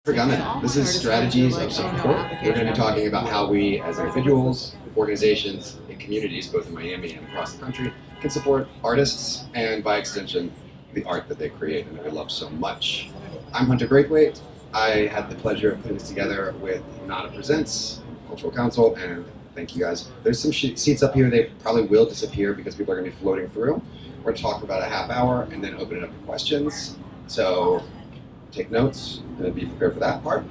This is Strategies of Support. We're going to be talking about how we, as individuals, organizations, and communities, both in Miami and across the country, can support artists and, by extension, the art that they create and that we love so much. I'm Hunter Braithwaite. I had the pleasure of putting this together with Nana Presents, Cultural Counsel, and thank you guys. There's some seats up here. They probably will disappear because people are going to be floating through. We're going to talk for about a half hour and then open it up to questions. So take notes and be prepared for that part.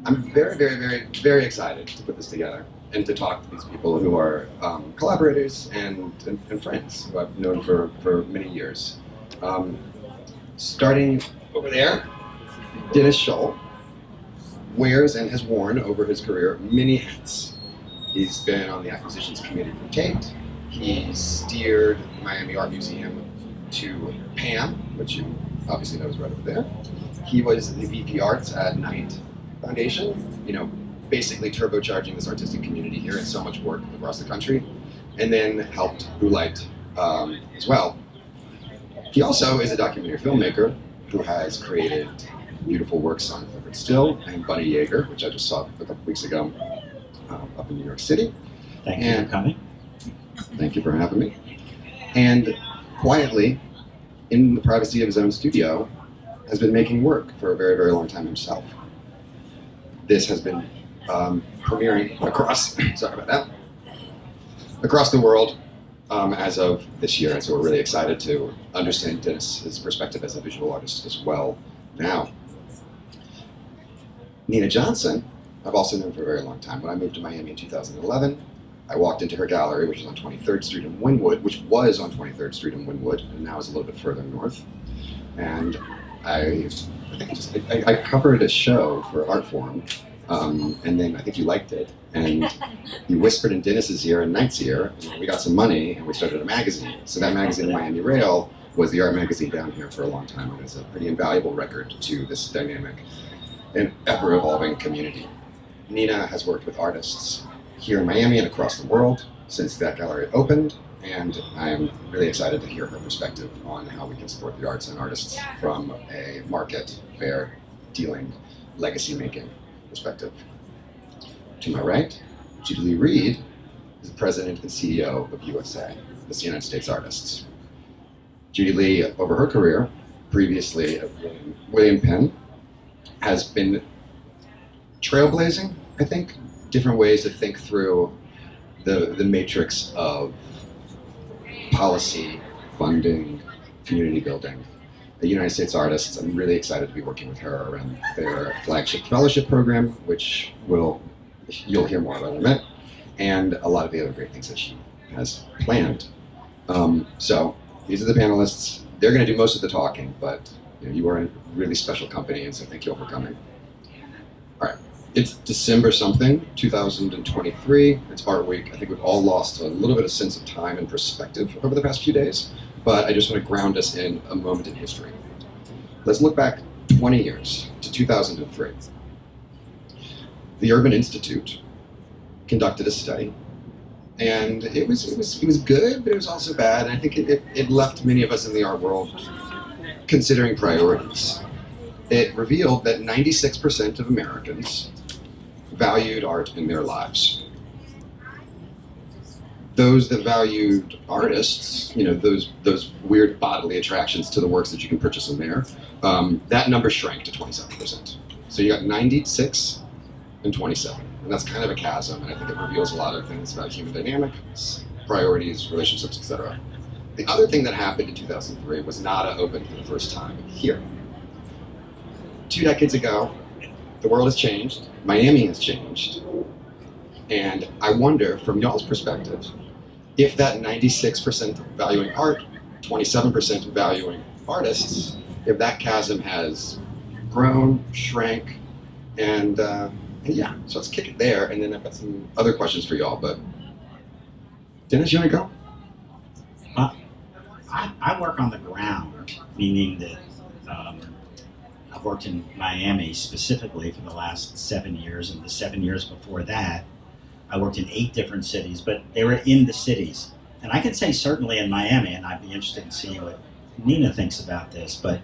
I'm very excited to put this together and to talk to these people who are collaborators and friends who I've known for many years. Starting over there, Dennis Scholl wears and has worn over his career many hats. He's been on the acquisitions committee for Tate. He steered the Miami Art Museum to PAM, which you obviously know is right over there. He was the VP Arts at Knight Foundation, basically turbocharging this artistic community here and so much work across the country, and then helped Light as well. He also is a documentary filmmaker who has created beautiful works on Clifford Still and Bunny Yeager, which I just saw a couple weeks ago up in New York City. Thank you for coming. Thank you for having me. And quietly, in the privacy of his own studio, has been making work for a very long time himself. This has been premiering across, across the world as of this year, and so we're really excited to understand Dennis's perspective as a visual artist as well now. Nina Johnson, I've also known for a very long time. When I moved to Miami in 2011, I walked into her gallery, which is on 23rd Street in Wynwood, which was on 23rd Street in Wynwood, and now is a little bit further north. And I covered a show for Artforum, and then I think you liked it, and you whispered in Dennis's ear and Knight's ear, and we got some money, and we started a magazine. So that magazine, Miami Rail, was the art magazine down here for a long time, and it's a pretty invaluable record to this dynamic and ever-evolving community. Nina has worked with artists here in Miami and across the world since that gallery opened, and I am really excited to hear her perspective on how we can support the arts and artists from a market, fair dealing, legacy making perspective. To my right, Judilee Reed is the president and CEO of USA, the United States Artists. Judilee, over her career, previously at William Penn, has been trailblazing, I think, different ways to think through the matrix of policy, funding, community building. The United States Artists, I'm really excited to be working with her around their flagship fellowship program, which you'll hear more about in a minute, and a lot of the other great things that she has planned. So these are the panelists. They're going to do most of the talking, but you are in a really special company, and so thank you all for coming. All right. It's December something, 2023. It's Art Week. I think we've all lost a little bit of sense of time and perspective over the past few days, but I just want to ground us in a moment in history. Let's look back 20 years to 2003. The Urban Institute conducted a study, and it was good, but it was also bad, and I think it left many of us in the art world considering priorities. It revealed that 96% of Americans valued art in their lives. Those that valued artists, those weird bodily attractions to the works that you can purchase in there, that number shrank to 27%. So you got 96 and 27, and that's kind of a chasm, and I think it reveals a lot of things about human dynamics, priorities, relationships, etc. The other thing that happened in 2003 was NADA opened for the first time here. 2 decades ago, the world has changed, Miami has changed, and I wonder, from y'all's perspective, if that 96% valuing art, 27% valuing artists, if that chasm has grown, shrank, and yeah, so let's kick it there, and then I've got some other questions for y'all, but Dennis, you want to go? I work on the ground, meaning that I've worked in Miami specifically for the last 7 years, and the 7 years before that, I worked in 8 different cities, but they were in the cities. And I can say certainly in Miami, and I'd be interested in seeing what Nina thinks about this, but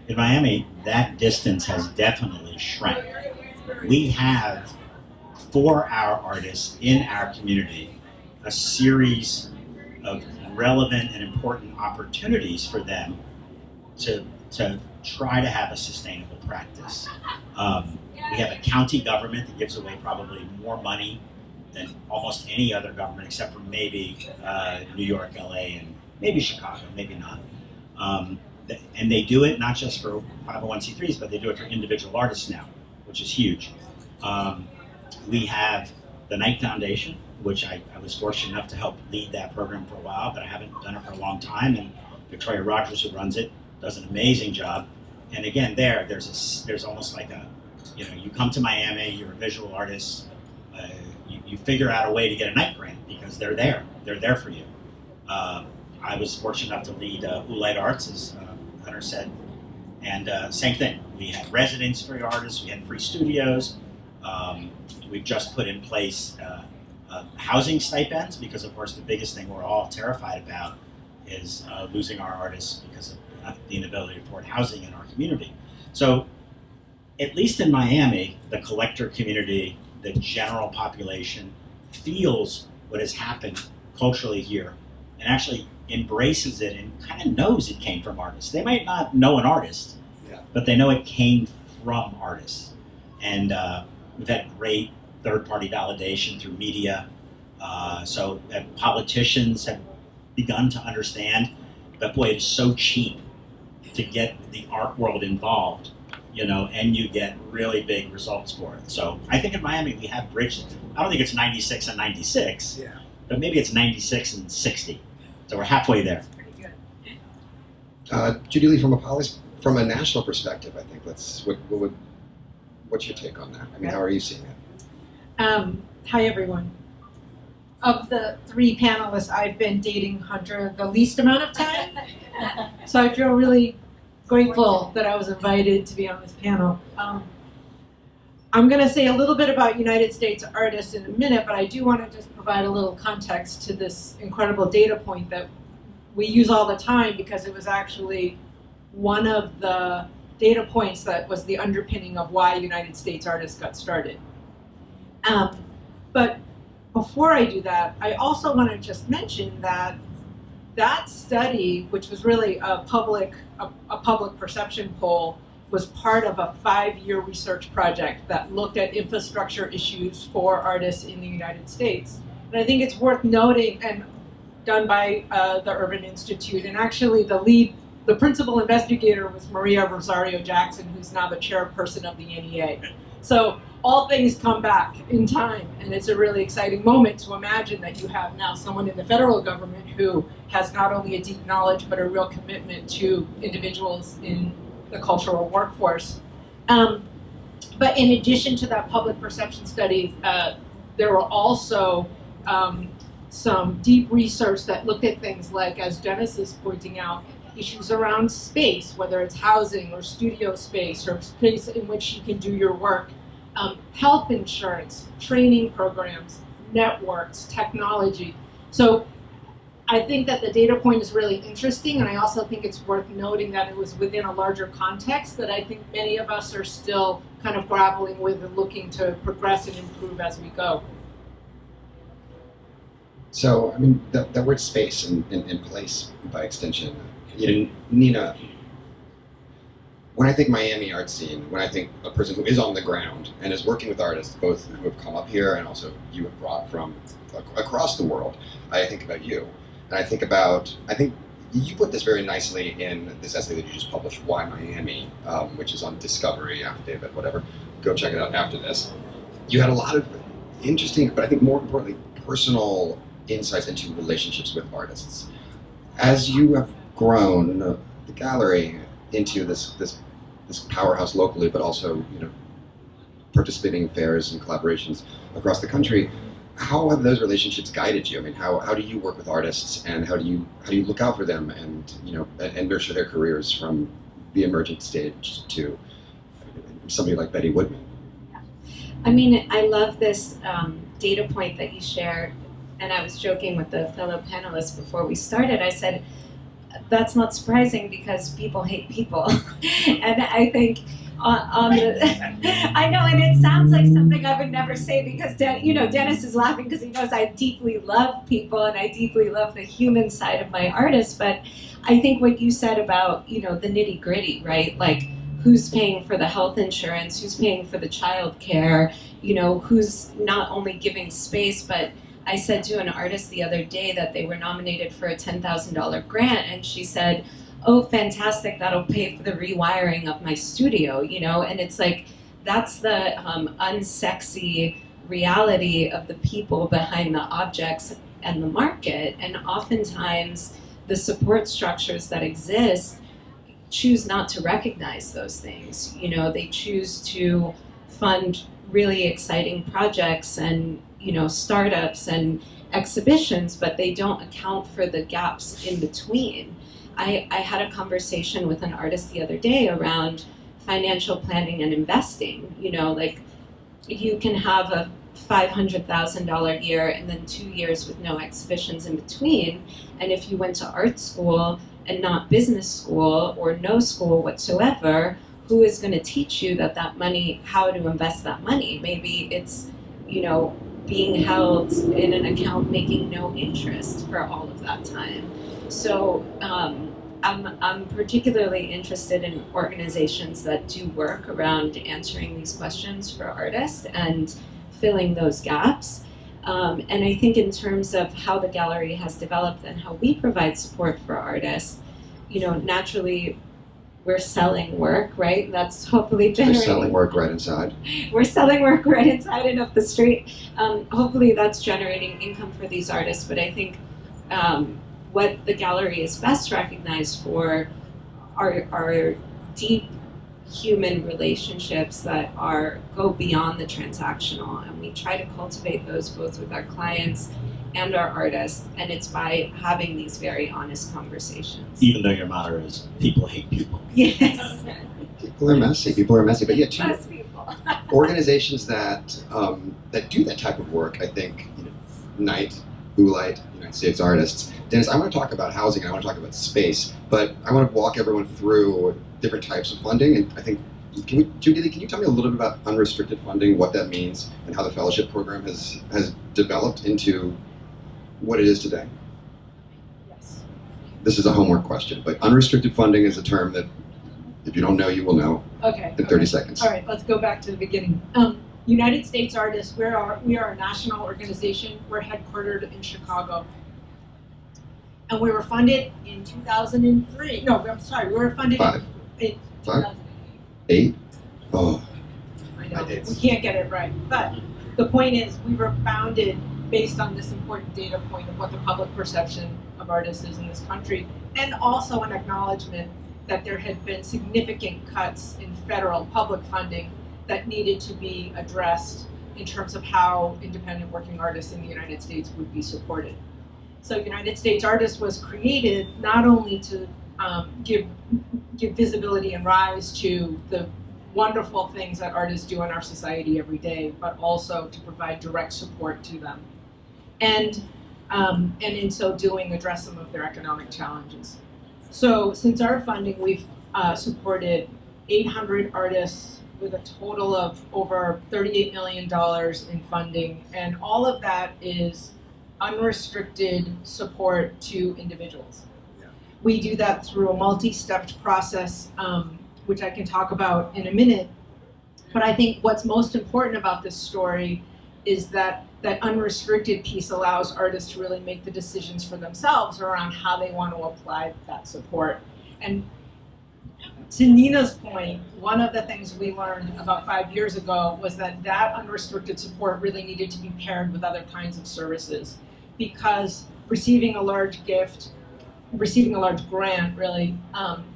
in Miami, that distance has definitely shrank. We have, for our artists in our community, a series of relevant and important opportunities for them to try to have a sustainable practice. We have a county government that gives away probably more money than almost any other government, except for maybe New York, LA, and maybe Chicago, maybe not. And they do it not just for 501c3s, but they do it for individual artists now, which is huge. We have the Knight Foundation, which I was fortunate enough to help lead that program for a while, but I haven't done it for a long time. And Victoria Rogers, who runs it, does an amazing job. And again, there's almost like you come to Miami, you're a visual artist, you figure out a way to get a Knight grant because they're there for you. I was fortunate enough to lead Oolite Arts, as Hunter said, and same thing. We had residence for artists, we had free studios. We've just put in place housing stipends because, of course, the biggest thing we're all terrified about is losing our artists because of the inability to afford housing in our community. So, at least in Miami, the collector community, the general population, feels what has happened culturally here and actually embraces it and kind of knows it came from artists. They might not know an artist, but they know it came from artists. And we've had great third-party validation through media. So politicians have begun to understand that, boy, it is so cheap to get the art world involved, and you get really big results for it. So I think in Miami we have bridged it. I don't think it's 96 and 96, but maybe it's 96 and 60. So we're halfway there. Pretty good. Judilee, from a national perspective, I think what's your take on that? I mean, how are you seeing it? Hi, everyone. Of the three panelists, I've been dating Hunter the least amount of time. So I feel really grateful that I was invited to be on this panel. I'm going to say a little bit about United States artists in a minute, but I do want to just provide a little context to this incredible data point that we use all the time because it was actually one of the data points that was the underpinning of why United States artists got started. But before I do that, I also want to just mention that that study, which was really a public perception poll, was part of a 5-year research project that looked at infrastructure issues for artists in the United States. And I think it's worth noting, and done by the Urban Institute, and actually the principal investigator was Maria Rosario Jackson, who's now the chairperson of the NEA. So all things come back in time, and it's a really exciting moment to imagine that you have now someone in the federal government who has not only a deep knowledge, but a real commitment to individuals in the cultural workforce. But in addition to that public perception study, there were also some deep research that looked at things like, as Dennis is pointing out, issues around space, whether it's housing or studio space or space in which you can do your work, health insurance, training programs, networks, technology. So I think that the data point is really interesting, and I also think it's worth noting that it was within a larger context that I think many of us are still kind of grappling with and looking to progress and improve as we go. So, I mean, that word space and place, by extension, Nina, when I think Miami art scene, when I think a person who is on the ground and is working with artists, both who have come up here and also you have brought from across the world, I think about you. And I think you put this very nicely in this essay that you just published, Why Miami, which is on Discovery, Affidavit, whatever. Go check it out after this. You had a lot of interesting, but I think more importantly, personal insights into relationships with artists. As you have grown the gallery into this powerhouse locally, but also participating in fairs and collaborations across the country, how have those relationships guided you? I mean, how do you work with artists, and how do you look out for them and and nurture their careers from the emergent stage to somebody like Betty Woodman? I mean, I love this data point that you shared, and I was joking with the fellow panelists before we started. I said, that's not surprising because people hate people. And I think on the, I know, and it sounds like something I would never say because Dennis is laughing because he knows I deeply love people and I deeply love the human side of my artist. But I think what you said about, the nitty gritty, right? Like who's paying for the health insurance, who's paying for the child care, who's not only giving space, but I said to an artist the other day that they were nominated for a $10,000 grant, and she said, "Oh, fantastic, that'll pay for the rewiring of my studio," and it's like, that's the unsexy reality of the people behind the objects and the market, and oftentimes the support structures that exist choose not to recognize those things. They choose to fund really exciting projects and startups and exhibitions, but they don't account for the gaps in between. I had a conversation with an artist the other day around financial planning and investing. Like you can have a $500,000 year and then 2 years with no exhibitions in between. And if you went to art school and not business school or no school whatsoever, who is going to teach you that money, how to invest that money? Maybe it's, being held in an account making no interest for all of that time. So I'm particularly interested in organizations that do work around answering these questions for artists and filling those gaps. And I think in terms of how the gallery has developed and how we provide support for artists, naturally we're selling work, right? That's hopefully generating. We're selling work right inside. We're selling work right inside and up the street. Hopefully that's generating income for these artists, but I think what the gallery is best recognized for are deep human relationships that go beyond the transactional, and we try to cultivate those both with our clients and our artists, and it's by having these very honest conversations. Even though your motto is people hate people. Yes. People are messy, but yeah, Most people. organizations that do that type of work, I think, Knight, Boolite, United States Artists. Dennis, I want to talk about housing and I want to talk about space, but I want to walk everyone through different types of funding, and I think, Judilee, can you tell me a little bit about unrestricted funding, what that means, and how the fellowship program has developed into what it is today? Yes. This is a homework question, but unrestricted funding is a term that if you don't know, you will know in 30 seconds. All right, let's go back to the beginning. United States Artists, we are a national organization. We're headquartered in Chicago. And we were funded in 2003. No, I'm sorry, we were funded in 2008. 8? Oh. I know, I did. we can't get it right. But the point is, we were founded based on this important data point of what the public perception of artists is in this country, and also an acknowledgement that there had been significant cuts in federal public funding that needed to be addressed in terms of how independent working artists in the United States would be supported. So United States Artists was created not only to give visibility and rise to the wonderful things that artists do in our society every day, but also to provide direct support to them. And in so doing, address some of their economic challenges. So since our funding, we've supported 800 artists with a total of over $38 million in funding, and all of that is unrestricted support to individuals. Yeah. We do that through a multi-stepped process, which I can talk about in a minute. But I think what's most important about this story is that unrestricted piece allows artists to really make the decisions for themselves around how they want to apply that support. And to Nina's point, one of the things we learned about 5 years ago was that unrestricted support really needed to be paired with other kinds of services, because receiving a large gift, receiving a large grant really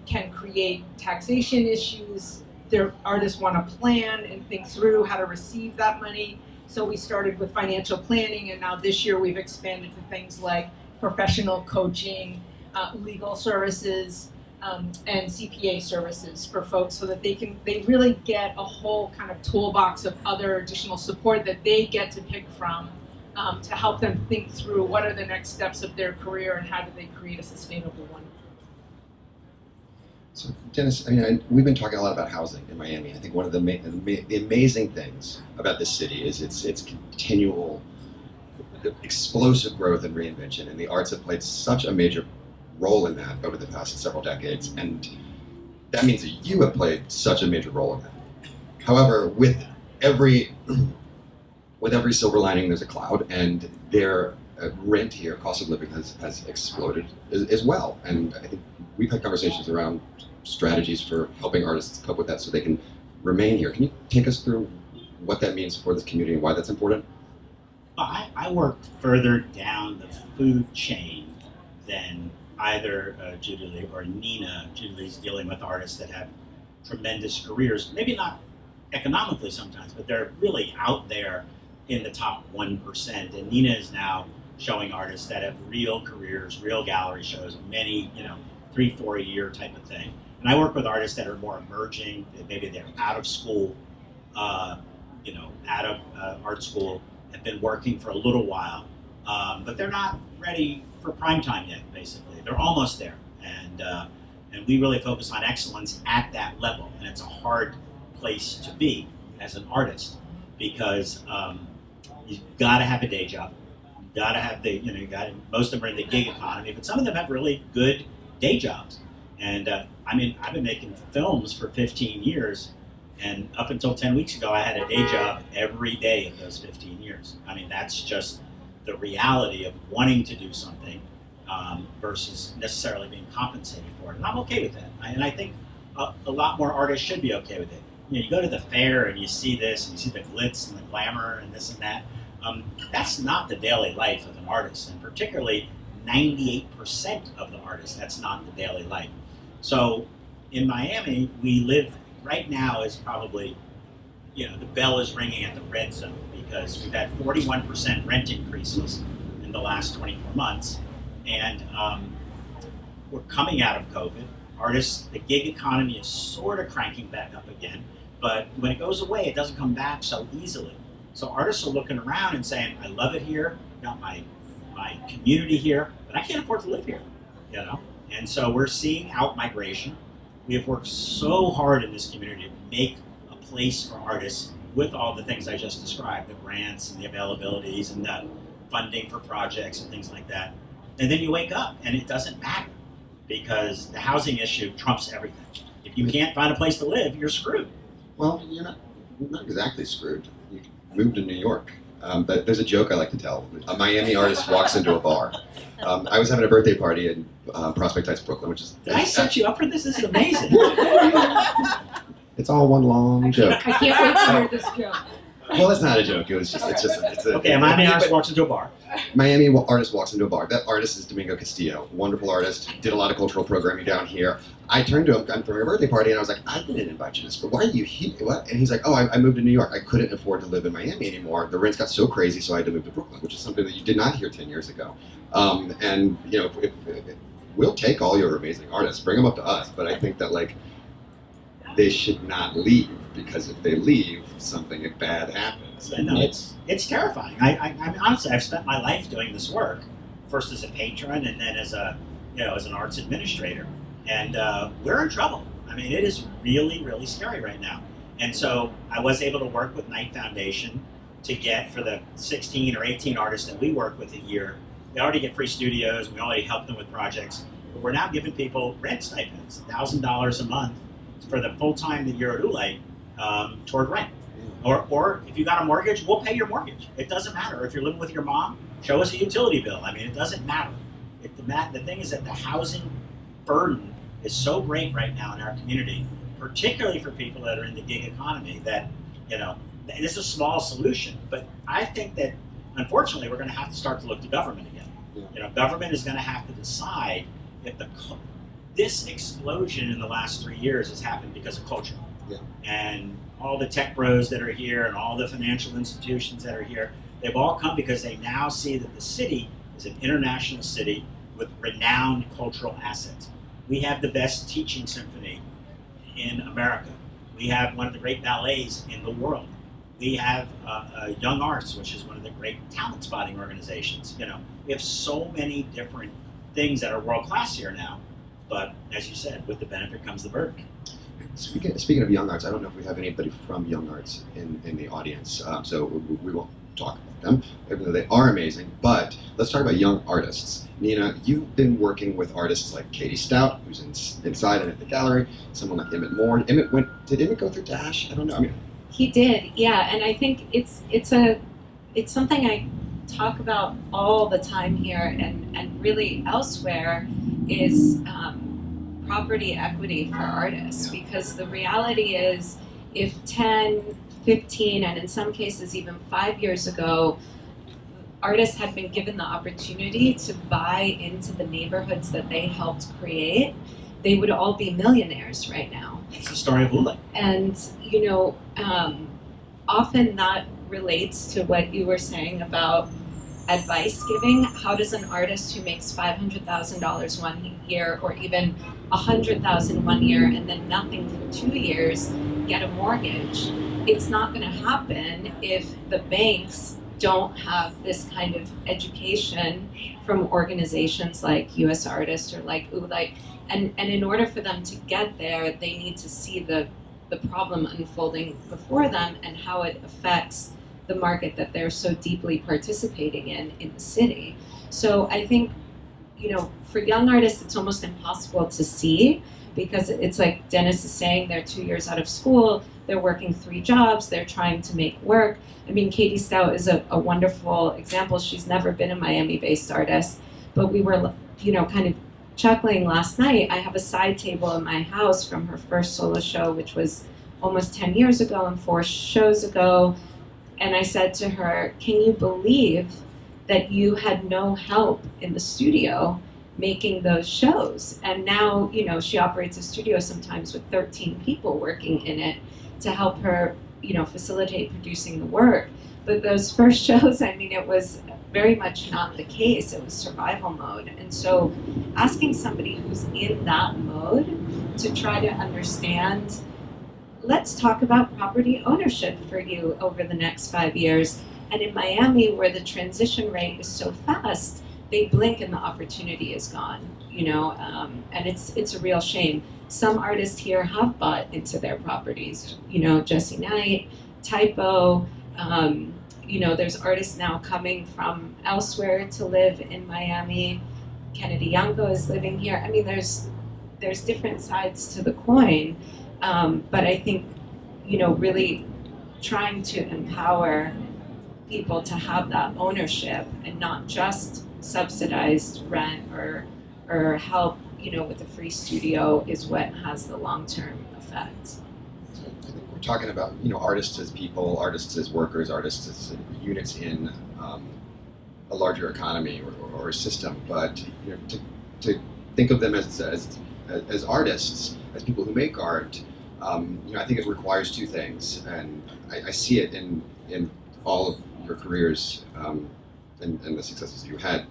can create taxation issues. Their artists want to plan and think through how to receive that money. So we started with financial planning, and now this year we've expanded to things like professional coaching, legal services, and CPA services for folks, so that they really get a whole kind of toolbox of other additional support that they get to pick from to help them think through what are the next steps of their career and how do they create a sustainable one. So, Dennis, we've been talking a lot about housing in Miami. I think one of the amazing things about this city is its continual, explosive growth and reinvention, and the arts have played such a major role in that over the past several decades, and that means that you have played such a major role in that. However, with every silver lining, there's a cloud, and their rent here, cost of living, has exploded as well. And I think we've had conversations around strategies for helping artists cope with that so they can remain here. Can you take us through what that means for this community and why that's important? I work further down the food chain than either Judilee or Nina. Judilee's dealing with artists that have tremendous careers, maybe not economically sometimes, but they're really out there in the top 1%. And Nina is now showing artists that have real careers, real gallery shows, many, 3-4 a year type of thing. And I work with artists that are more emerging, that maybe they're out of school, out of art school, have been working for a little while, but they're not ready for prime time yet, basically. They're almost there. And we really focus on excellence at that level. And it's a hard place to be as an artist because you've got to have a day job. You've got to have most of them are in the gig economy, but some of them have really good day jobs. And I've been making films for 15 years, and up until 10 weeks ago, I had a day job every day of those 15 years. That's just the reality of wanting to do something versus necessarily being compensated for it. And I'm okay with that. And I think a lot more artists should be okay with it. You go to the fair and you see this, and you see the glitz and the glamour and this and that. That's not the daily life of an artist, and particularly 98% of the artists, that's not the daily life. So in Miami, we live right now is probably, the bell is ringing at the red zone because we've had 41% rent increases in the last 24 months. And we're coming out of COVID. Artists, the gig economy is sort of cranking back up again, but when it goes away, it doesn't come back so easily. So artists are looking around and saying, I love it here, got my community here, but I can't afford to live here, And so we're seeing out-migration. We have worked so hard in this community to make a place for artists with all the things I just described, the grants and the availabilities and the funding for projects and things like that. And then you wake up and it doesn't matter because the housing issue trumps everything. If you can't find a place to live, you're screwed. Well, you're not exactly screwed. You moved to New York. But there's a joke I like to tell. A Miami artist walks into a bar. I was having a birthday party in Prospect Heights, Brooklyn, which is... Did I set you up for this? This is amazing. It's all one long joke. I can't wait to hear this joke. Well, it's not a joke. It's a okay, a Miami artist walks into a bar. Miami artist walks into a bar. That artist is Domingo Castillo. Wonderful artist. Did a lot of cultural programming down here. I turned to him, I'm throwing a birthday party, and I was like, I didn't invite you to this, but why are you here? What? And he's like, oh, I moved to New York. I couldn't afford to live in Miami anymore. The rents got so crazy, so I had to move to Brooklyn, which is something that you did not hear 10 years ago. And we'll take all your amazing artists, bring them up to us, but I think that they should not leave, because if they leave, something bad happens. No, it's terrifying. I honestly, I've spent my life doing this work, first as a patron and then as an arts administrator. And we're in trouble. It is really, really scary right now. And so I was able to work with Knight Foundation to get, for the 16 or 18 artists that we work with a year, they already get free studios, we already help them with projects, but we're now giving people rent stipends, $1,000 a month for the full time that you're at Ulite toward rent. Or if you got a mortgage, we'll pay your mortgage. It doesn't matter. If you're living with your mom, show us a utility bill. It doesn't matter. The thing is that the housing burden is so great right now in our community, particularly for people that are in the gig economy, that, this is a small solution. But I think that, unfortunately, we're going to have to start to look to government again. Yeah. Government is going to have to decide if this explosion in the last 3 years has happened because of culture. Yeah. And all the tech bros that are here and all the financial institutions that are here, they've all come because they now see that the city is an international city with renowned cultural assets. We have the best teaching symphony in America. We have one of the great ballets in the world. We have Young Arts, which is one of the great talent spotting organizations. We have so many different things that are world class here now, but as you said, with the benefit comes the burden. Speaking of young arts, I don't know if we have anybody from young arts in the audience, so we won't talk about them, even though they are amazing. But let's talk about young artists. Nina, you've been working with artists like Katie Stout, who's inside and at the gallery, someone like Emmett Moore. Did Emmett go through Dash? I don't know. I mean, He did, yeah, and I think it's something I talk about all the time here and really elsewhere is property equity for artists, because the reality is if 10, 15, and in some cases even 5 years ago, artists had been given the opportunity to buy into the neighborhoods that they helped create, they would all be millionaires right now. It's the story of Ule. And, often that relates to what you were saying about advice giving. How does an artist who makes $500,000 one year or even $100,000 1 year and then nothing for 2 years get a mortgage? It's not going to happen if the banks don't have this kind of education from organizations like US Artists or like Ulay. And in order for them to get there, they need to see the problem unfolding before them and how it affects the market that they're so deeply participating in the city. So I think, for young artists, it's almost impossible to see, because it's like Dennis is saying, they're 2 years out of school, they're working 3 jobs, they're trying to make work. I mean, Katie Stout is a wonderful example. She's never been a Miami-based artist, but we were, kind of chuckling last night. I have a side table in my house from her first solo show, which was almost 10 years ago and 4 shows ago. And I said to her, can you believe that you had no help in the studio making those shows? And now, she operates a studio sometimes with 13 people working in it to help her, facilitate producing the work. But those first shows, it was very much not the case. It was survival mode. And so asking somebody who's in that mode to try to understand, let's talk about property ownership for you over the next 5 years. And in Miami, where the transition rate is so fast, they blink and the opportunity is gone, and it's a real shame. Some artists here have bought into their properties, Jesse Knight, Typo, there's artists now coming from elsewhere to live in Miami. Kennedy Yanko is living here. There's different sides to the coin, but I think, really trying to empower people to have that ownership and not just subsidized rent or help, with a free studio is what has the long-term effect. So I think we're talking about, artists as people, artists as workers, artists as units in a larger economy or a system, but to think of them as artists, as people who make art, I think it requires 2 things, and I see it in all of your careers and the successes you had.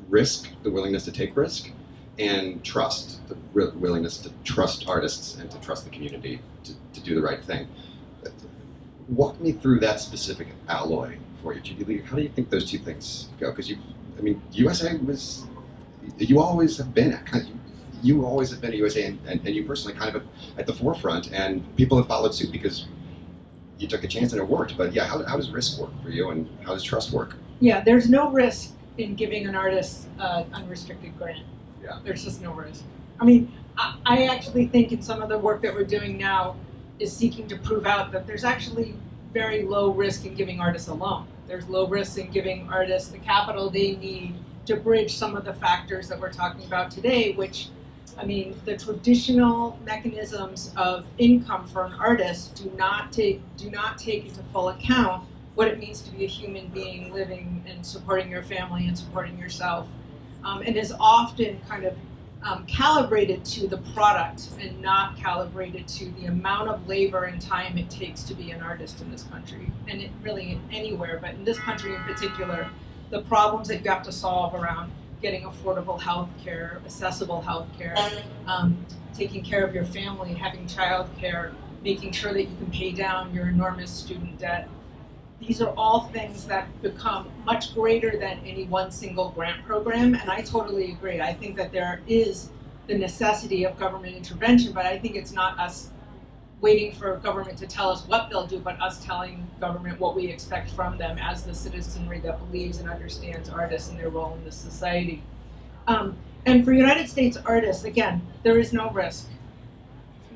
Risk, the willingness to take risk, and trust, the willingness to trust artists and to trust the community to do the right thing. Walk me through that specific alloy for you, Judilee. How do you think those 2 things go? Because USA was, you always have been a USA, and you personally kind of at the forefront, and people have followed suit because you took a chance and it worked. But yeah, how does risk work for you, and how does trust work? Yeah, there's no risk in giving an artist an unrestricted grant. Yeah. There's just no risk. I actually think in some of the work that we're doing now is seeking to prove out that there's actually very low risk in giving artists a loan. There's low risk in giving artists the capital they need to bridge some of the factors that we're talking about today, which, the traditional mechanisms of income for an artist do not take into full account what it means to be a human being living and supporting your family and supporting yourself, and is often kind of calibrated to the product and not calibrated to the amount of labor and time it takes to be an artist in this country, and it really anywhere, but in this country in particular, the problems that you have to solve around getting affordable health care, accessible health care, taking care of your family, having child care, making sure that you can pay down your enormous student debt. These are all things that become much greater than any one single grant program, and I totally agree. I think that there is the necessity of government intervention, but I think it's not us waiting for government to tell us what they'll do, but us telling government what we expect from them as the citizenry that believes and understands artists and their role in the society. And for United States artists, again, there is no risk.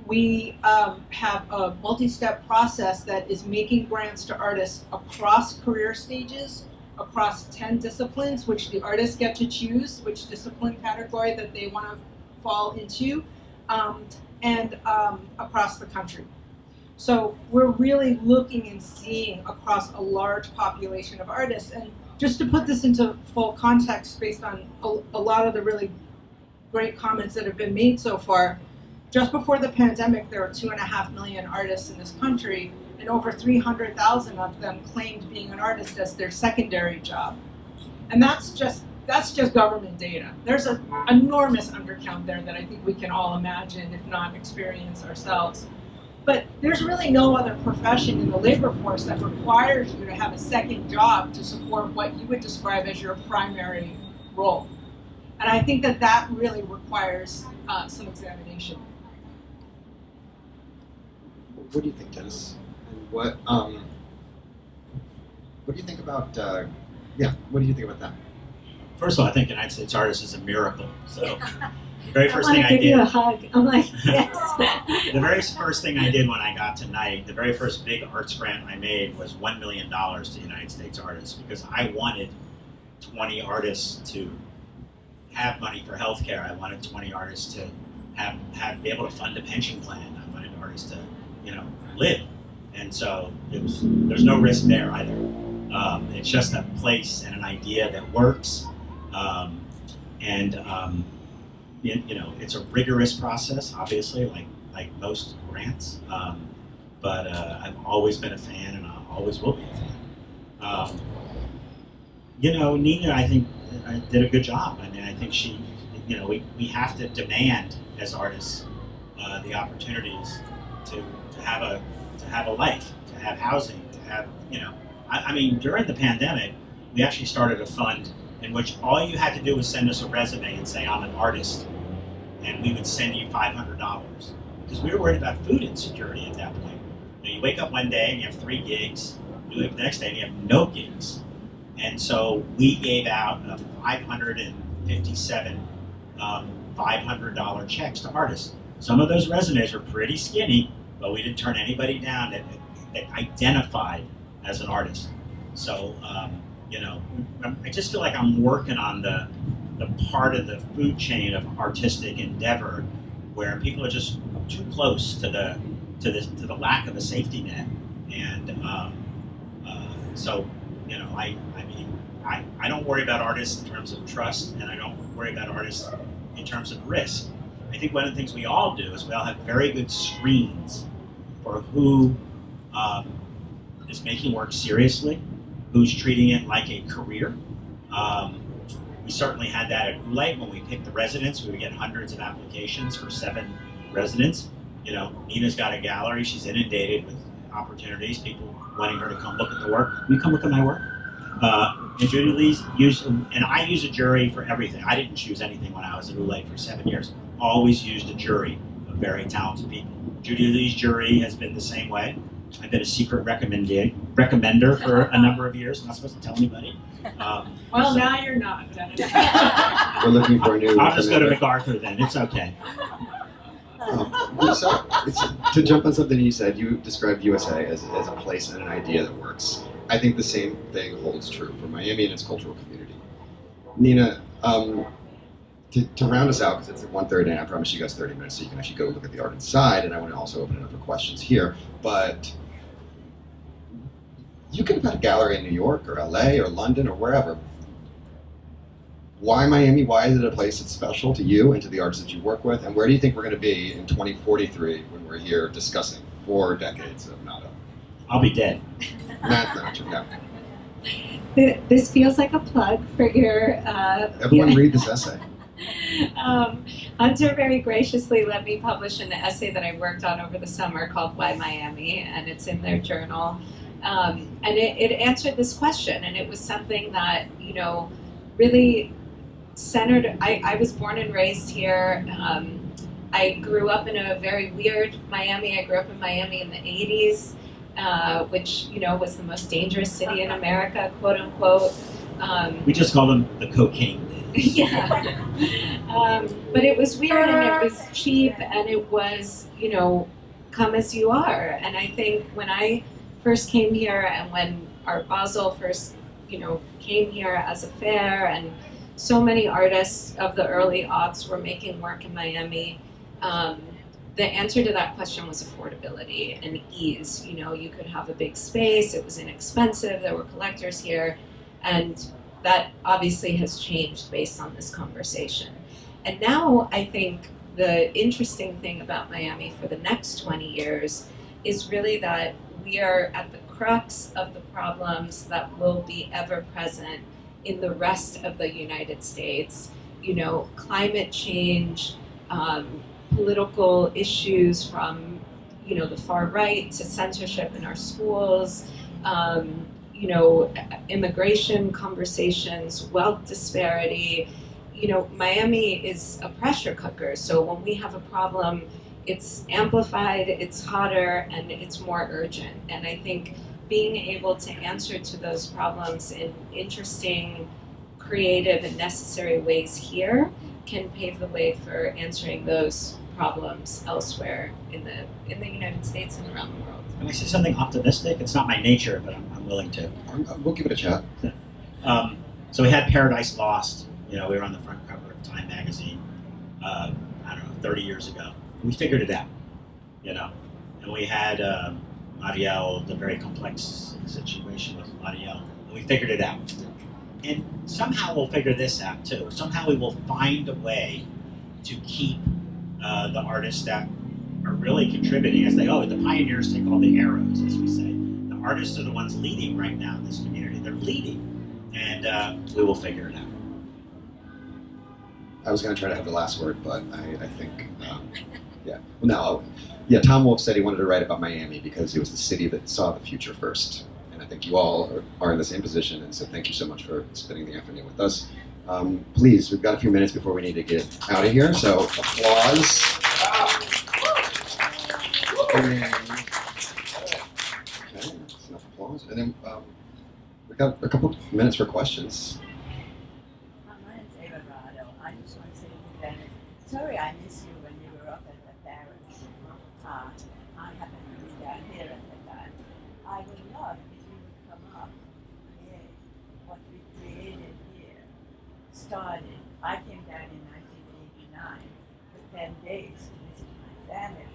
We have a multi-step process that is making grants to artists across career stages, across 10 disciplines, which the artists get to choose which discipline category that they want to fall into, and across the country. So we're really looking and seeing across a large population of artists. And just to put this into full context based on a lot of the really great comments that have been made so far, just before the pandemic, there were 2.5 million artists in this country, and over 300,000 of them claimed being an artist as their secondary job. And that's just government data. There's an enormous undercount there that I think we can all imagine, if not experience ourselves. But there's really no other profession in the labor force that requires you to have a second job to support what you would describe as your primary role. And I think that really requires some examination. What do you think, Dennis? And what do you think about? What do you think about that? First of all, I think United States Artists is a miracle. So the very first thing I give did. you a hug. I'm like, yes. The very first thing I did when I got to Knight, the very first big arts grant I made was $1 million to United States Artists, because I wanted 20 artists to have money for healthcare. I wanted 20 artists to be able to fund a pension plan. I wanted artists to, live. And so there's no risk there either. It's just a place and an idea that works. It's a rigorous process, obviously, like most grants. But I've always been a fan, and I always will be a fan. Nina, I think, did a good job. I mean, I think she, we have to demand as artists the opportunities to have a life, to have housing, to have, I mean, during the pandemic, we actually started a fund in which all you had to do was send us a resume and say, I'm an artist, and we would send you $500. Because we were worried about food insecurity at that point. You wake up one day and you have 3 gigs, you wake up the next day and you have no gigs. And so we gave out 557 $500 checks to artists. Some of those resumes were pretty skinny, but we didn't turn anybody down that identified as an artist. So, I just feel like I'm working on the part of the food chain of artistic endeavor where people are just too close to the lack of a safety net. And I don't worry about artists in terms of trust, and I don't worry about artists in terms of risk. I think one of the things we all do is we all have very good screens for who is making work seriously, who's treating it like a career. We certainly had that at Judilee when we picked the residents. We would get hundreds of applications for 7 residents. Nina's got a gallery. She's inundated with opportunities, people wanting her to come look at the work. Will you come look at my work? And Judilee's and I use a jury for everything. I didn't choose anything when I was at Judilee for 7 years. Always used a jury of very talented people. Judilee's jury has been the same way. I've been a secret recommender for a number of years. I'm not supposed to tell anybody. Now you're not. We're looking for a new. I'll just go to MacArthur then. It's okay. To jump on something you said, you described USA as a place and an idea that works. I think the same thing holds true for Miami and its cultural community. Nina, to round us out, because it's at 1:30 and I promise you guys 30 minutes so you can actually go look at the art inside, and I want to also open it up for questions here, but you could have had a gallery in New York or LA or London or wherever. Why Miami? Why is it a place that's special to you and to the artists that you work with? And where do you think we're going to be in 2043 when we're here discussing 4 decades of Nada? I'll be dead. That's not true. No. This feels like a plug for your... Everyone read this essay. Hunter very graciously let me publish an essay that I worked on over the summer called Why Miami, and it's in their journal. And it answered this question, and it was something that, really centered. I was born and raised here. I grew up in a very weird Miami. I grew up in Miami in the 80s, which, you know, was the most dangerous city in America, quote unquote. We just call them the cocaine days. Yeah. But it was weird and it was cheap and it was, you know, come as you are. And I think when I first came here and when Art Basel first, you know, came here as a fair, and so many artists of the early aughts were making work in Miami, the answer to that question was affordability and ease. You know, you could have a big space, it was inexpensive, there were collectors here, and that obviously has changed based on this conversation. And now I think the interesting thing about Miami for the next 20 years is really that we are at the crux of the problems that will be ever present in the rest of the United States. You know, climate change, political issues from, you know, the far right to censorship in our schools, you know, immigration conversations, wealth disparity. You know, Miami is a pressure cooker. So when we have a problem, it's amplified, it's hotter, and it's more urgent. And I think being able to answer to those problems in interesting, creative, and necessary ways here can pave the way for answering those problems elsewhere in the United States and around the world. Can I say something optimistic? It's not my nature, but I'm willing to. We'll give it a chat. So we had Paradise Lost. You know, we were on the front cover of Time magazine, I don't know, 30 years ago. We figured it out, you know. And we had Marielle, the very complex situation with Marielle, and we figured it out. And somehow we'll figure this out too. Somehow we will find a way to keep the artists that are really contributing, as the pioneers take all the arrows, as we say. The artists are the ones leading right now in this community. They're leading, and we will figure it out. I was going to try to have the last word, but I think, yeah. Well, no, Tom Wolfe said he wanted to write about Miami because it was the city that saw the future first. And I think you all are in the same position, and so thank you so much for spending the afternoon with us. Please, we've got a few minutes before we need to get out of here, so applause. And then, okay, that's enough applause. And then we've got a couple minutes for questions. Sorry I missed you when you were up at the Paris. I happened to be down here at the time. I would love if you would come up and create what we created here. Started, I came down in 1989 for 10 days to visit my family,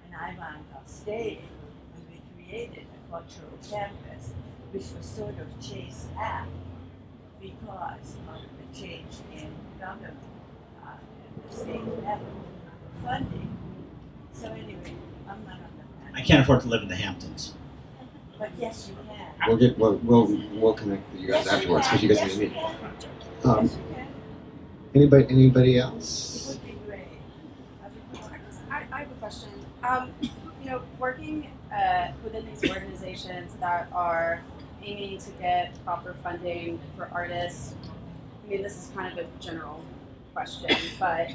and I wound up staying when we created a cultural campus, which was sort of chased out because of the change in government. The state level funding. So anyway, I'm not on the panel. I can't afford to live in the Hamptons. But yes, you can. We'll connect with you guys afterwards because you guys need to meet. Yes, you can. Anybody It else? would be great. I have a question. You know, working within these organizations that are aiming to get proper funding for artists, I mean, this is kind of a general question, but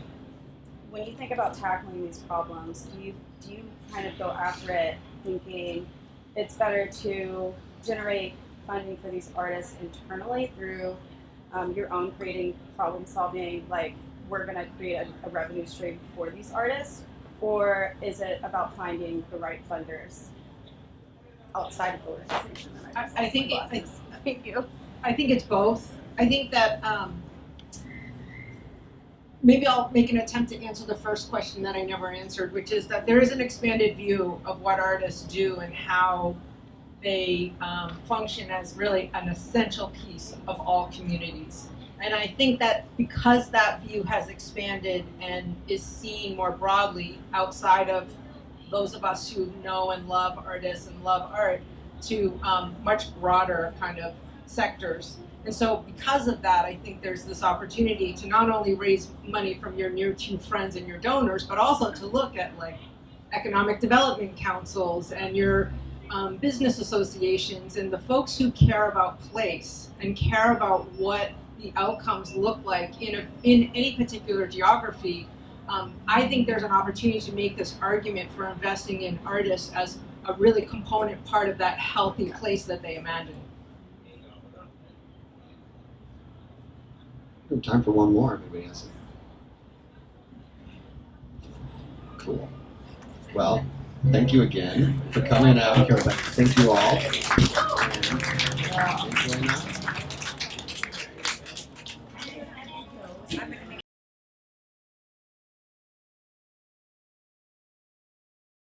when you think about tackling these problems, do you kind of go after it thinking it's better to generate funding for these artists internally through your own creating problem solving, like we're going to create a revenue stream for these artists, or is it about finding the right funders outside of the organization? I think Thank you. I think it's both. I think that maybe I'll make an attempt to answer the first question that I never answered, which is that there is an expanded view of what artists do and how they function as really an essential piece of all communities. And I think that because that view has expanded and is seen more broadly outside of those of us who know and love artists and love art to much broader kind of sectors. And so because of that, I think there's this opportunity to not only raise money from your near to friends and your donors, but also to look at like economic development councils and your business associations and the folks who care about place and care about what the outcomes look like in any particular geography, I think there's an opportunity to make this argument for investing in artists as a really component part of that healthy place that they imagine. We have time for one more. If anybody has it. Cool. Well, thank you again for coming out. Thank you all. And enjoy now.